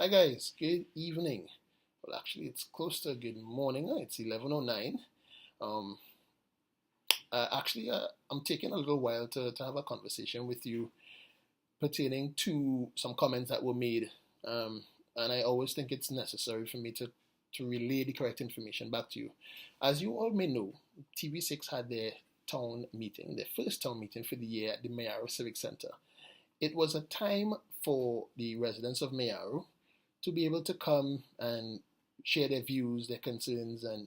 Hi guys, good evening. Well, actually, it's close to good morning. It's 11:09. Um, I'm taking a little while to have a conversation with you pertaining to some comments that were made. And I always think it's necessary for me to relay the correct information back to you. As you all may know, TV6 had their town meeting, their first town meeting for the year at the Mayaro Civic Center. It was a time for the residents of Mayaro to be able to come and share their views, their concerns, and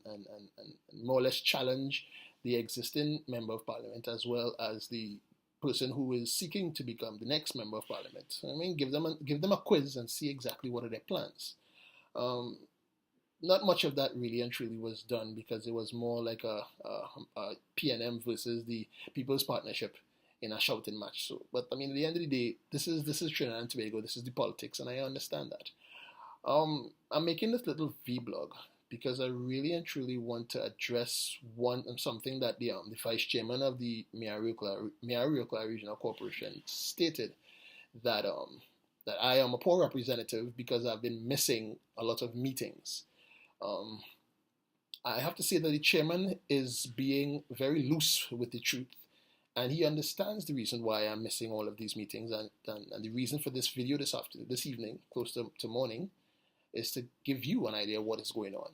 more or less challenge the existing member of parliament as well as the person who is seeking to become the next member of parliament. I mean, give them a quiz and see exactly what are their plans. Um, Not much of that really and truly was done because it was more like a PNM versus the People's Partnership in a shouting match. So, but I mean, at the end of the day, this is Trinidad and Tobago. This is the politics, and I understand that. I'm making this little vlog because I really and truly want to address something that the vice chairman of the Mayaro Regional Corporation stated that that I am a poor representative because I've been missing a lot of meetings. Um, I have to say that the chairman is being very loose with the truth, and he understands the reason why I'm missing all of these meetings, and the reason for this video this evening, close to morning, is to give you an idea of what is going on.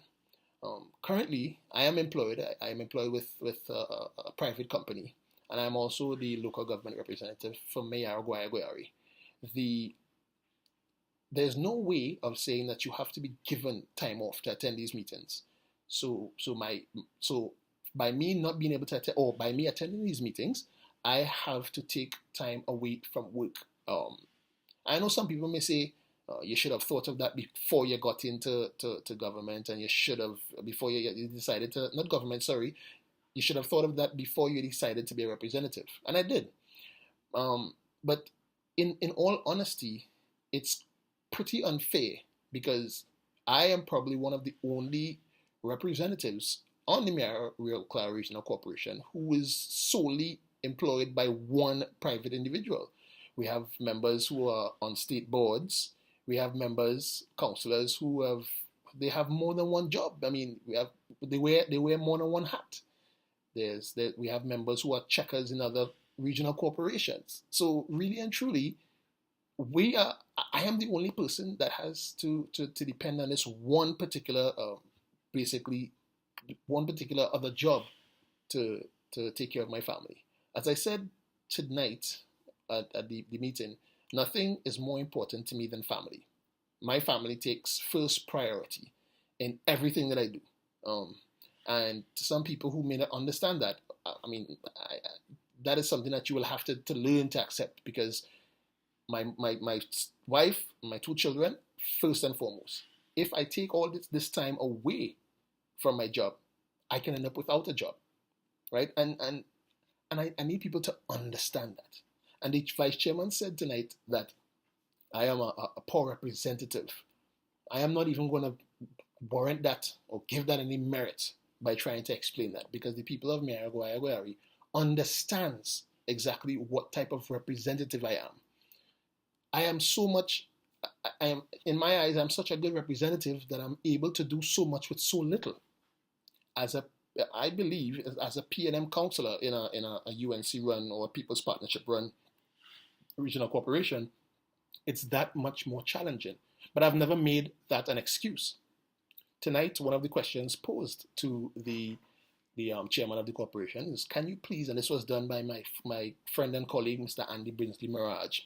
Currently, I am employed. I am employed with a private company, and I'm also the local government representative for Mayaro Guayagüeari. The There's no way of saying that you have to be given time off to attend these meetings. So by me not being able to attend, or by me attending these meetings, I have to take time away from work. I know some people may say you should have thought of that before you got into to government, and you should have before you decided to not government. Sorry, you should have thought of that before you decided to be a representative, and I did. But in all honesty, it's pretty unfair because I am probably one of the only representatives on the Mayaro Regional Corporation who is solely employed by one private individual. We have members who are on state boards. We have members, councillors they have more than one job. I mean, they wear more than one hat. We have members who are checkers in other regional corporations. So really and truly, I am the only person that has to depend on this one particular basically one particular other job to take care of my family. As I said tonight at the meeting, nothing is more important to me than family. My family takes first priority in everything that I do. And to some people who may not understand that, I mean, that is something that you will have to learn to accept because my wife, my two children, first and foremost. If I take all this time away from my job, I can end up without a job, right? And I need people to understand that. And the vice chairman said tonight that I am a poor representative. I am not even going to warrant that or give that any merit by trying to explain that because the people of Mayaro Guayagüeari understands exactly what type of representative I am. I am so much, I am, in my eyes, I'm such a good representative that I'm able to do so much with so little. I believe, as a PNM councillor in a UNC run or a People's Partnership run regional corporation, it's that much more challenging. But I've never made that an excuse. Tonight, one of the questions posed to the chairman of the corporation is, can you please, and this was done by my friend and colleague, Mr. Andy Brinsley Mirage,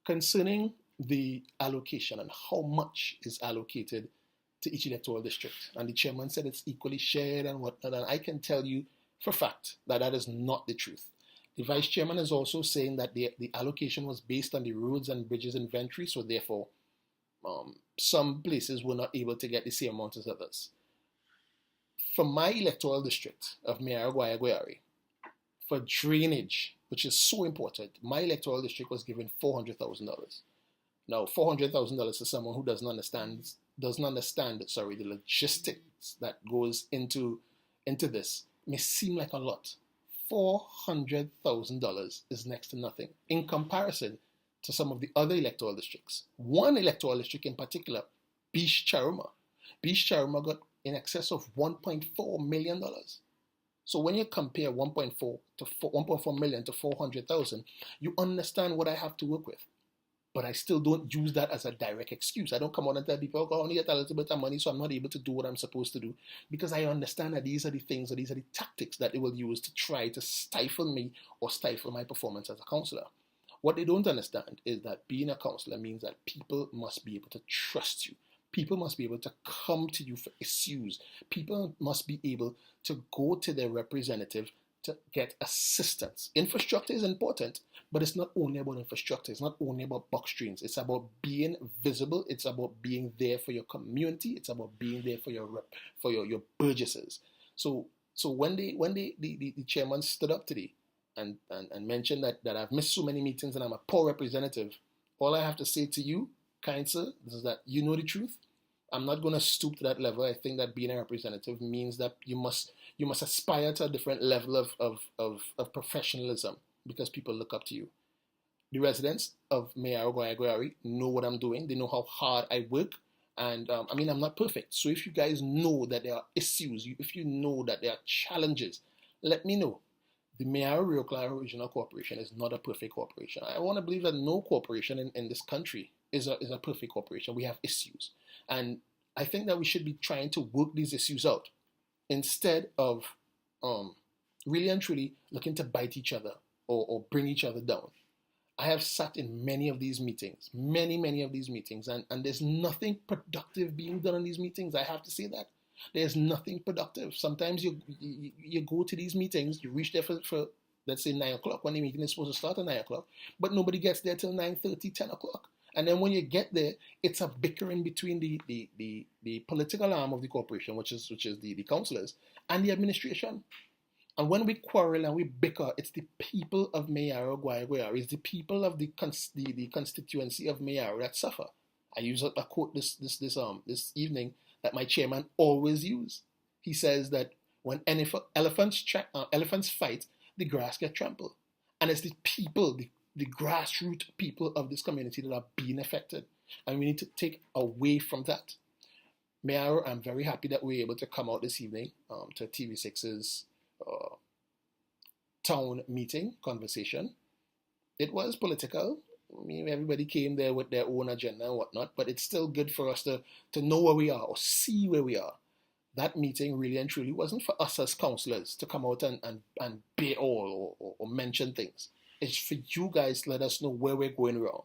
concerning the allocation and how much is allocated to each electoral district. And the chairman said it's equally shared and whatnot. And I can tell you for a fact that that is not the truth. The vice chairman is also saying that the allocation was based on the roads and bridges inventory, so therefore some places were not able to get the same amount as others. For my electoral district of Mayaro Guayagüeari, for drainage, which is so important, my electoral district was given $400,000. Now, $400,000 to someone who doesn't understand the logistics that goes into this may seem like a lot. $400,000 is next to nothing in comparison to some of the other electoral districts. One electoral district in particular, Beach Charuma. Beach Charuma got in excess of $1.4 million. So when you compare 1.4 million to 400,000, you understand what I have to work with. But I still don't use that as a direct excuse. I don't come out and tell people, oh, I only get a little bit of money, so I'm not able to do what I'm supposed to do. Because I understand that these are the things, or these are the tactics that they will use to try to stifle me or stifle my performance as a councillor. What they don't understand is that being a councillor means that people must be able to trust you. People must be able to come to you for issues. People must be able to go to their representative to get assistance. Infrastructure is important, but it's not only about infrastructure. It's not only about box screens. It's about being visible. It's about being there for your community. It's about being there for your burgesses. So when the chairman stood up today and mentioned that I've missed so many meetings and I'm a poor representative, all I have to say to you, kind sir, is that you know the truth. I'm not going to stoop to that level. I think that being a representative means that you must aspire to a different level of professionalism because people look up to you. The residents of Mayaro know what I'm doing. They know how hard I work. And I'm not perfect. So if you guys know that there are issues, if you know that there are challenges, let me know. The Mayaro Regional Corporation is not a perfect corporation. I want to believe that no corporation in this country is a perfect corporation. We have issues. And I think that we should be trying to work these issues out instead of really and truly looking to bite each other or bring each other down. I have sat in many of these meetings, many of these meetings, and there's nothing productive being done in these meetings. I have to say that. There's nothing productive. Sometimes you go to these meetings, you reach there for let's say 9 o'clock when the meeting is supposed to start at 9 o'clock, but nobody gets there till 9:30, 10 o'clock. And then when you get there, it's a bickering between the political arm of the corporation, which is the councillors, and the administration. And when we quarrel and we bicker, it's the people of Mayaro, it's the people of the constituency of Mayaro that suffer. I use a quote this evening that my chairman always use. He says that when elephants fight, the grass gets trampled. And it's the people, the grassroots people of this community that are being affected. And we need to take away from that. Mayaro, I'm very happy that we were able to come out this evening to TV6's town meeting conversation. It was political. Everybody came there with their own agenda and whatnot, but it's still good for us to know where we are or see where we are. That meeting really and truly wasn't for us as councillors to come out and bay all or mention things. It's for you guys to let us know where we're going wrong.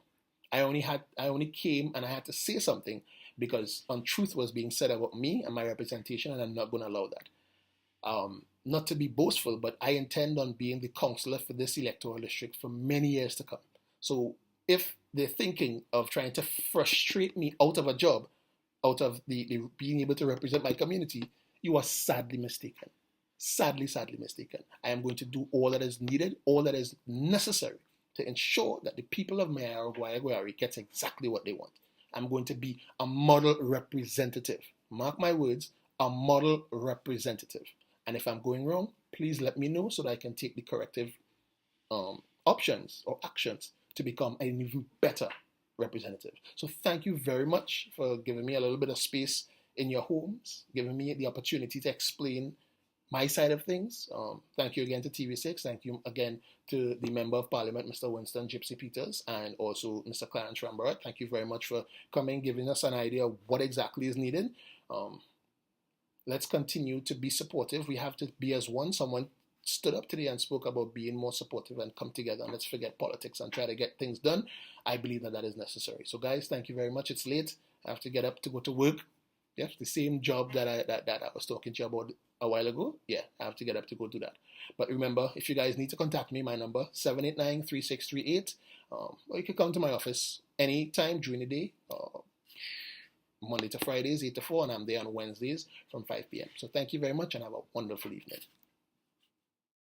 I only came and I had to say something because untruth was being said about me and my representation, and I'm not going to allow that. Not to be boastful, but I intend on being the councillor for this electoral district for many years to come. So if they're thinking of trying to frustrate me out of a job, out of the being able to represent my community, you are sadly mistaken. Sadly mistaken. I am going to do all that is needed, all that is necessary to ensure that the people of Mayaro gets exactly what they want. I'm going to be a model representative. Mark my words, a model representative. And if I'm going wrong, please let me know so that I can take the corrective options or actions to become an even better representative. So thank you very much for giving me a little bit of space in your homes, giving me the opportunity to explain my side of things. Thank you again to TV6. Thank you again to the Member of Parliament, Mr. Winston Gypsy Peters, and also Mr. Clarence Rambert. Thank you very much for coming, giving us an idea of what exactly is needed. Let's continue to be supportive. We have to be as one. Someone stood up today and spoke about being more supportive and come together and let's forget politics and try to get things done. I believe that is necessary. So guys, thank you very much. It's late. I have to get up to go to work. Yes, the same job that I was talking to you about a while ago. Yeah, I have to get up to go do that. But remember, if you guys need to contact me, my number 789-3638. Or you can come to my office anytime during the day. Monday to Fridays, 8 to 4, and I'm there on Wednesdays from 5 p.m. So thank you very much and have a wonderful evening.